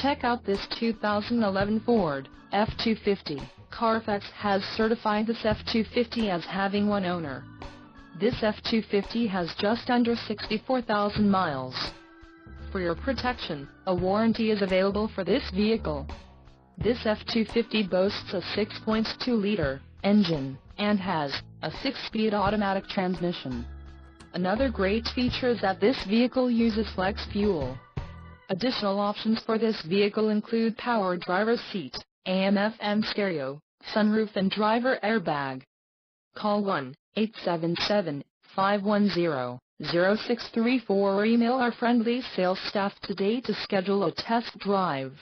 Check out this 2011 Ford F-250. Carfax has certified this F-250 as having one owner. This F-250 has just under 64,000 miles. For your protection, a warranty is available for this vehicle. This F-250 boasts a 6.2-liter engine and has a 6-speed automatic transmission. Another great feature is that this vehicle uses flex fuel. Additional options for this vehicle include power driver's seat, AM/FM stereo, sunroof and driver airbag. Call 1-877-510-0634 or email our friendly sales staff today to schedule a test drive.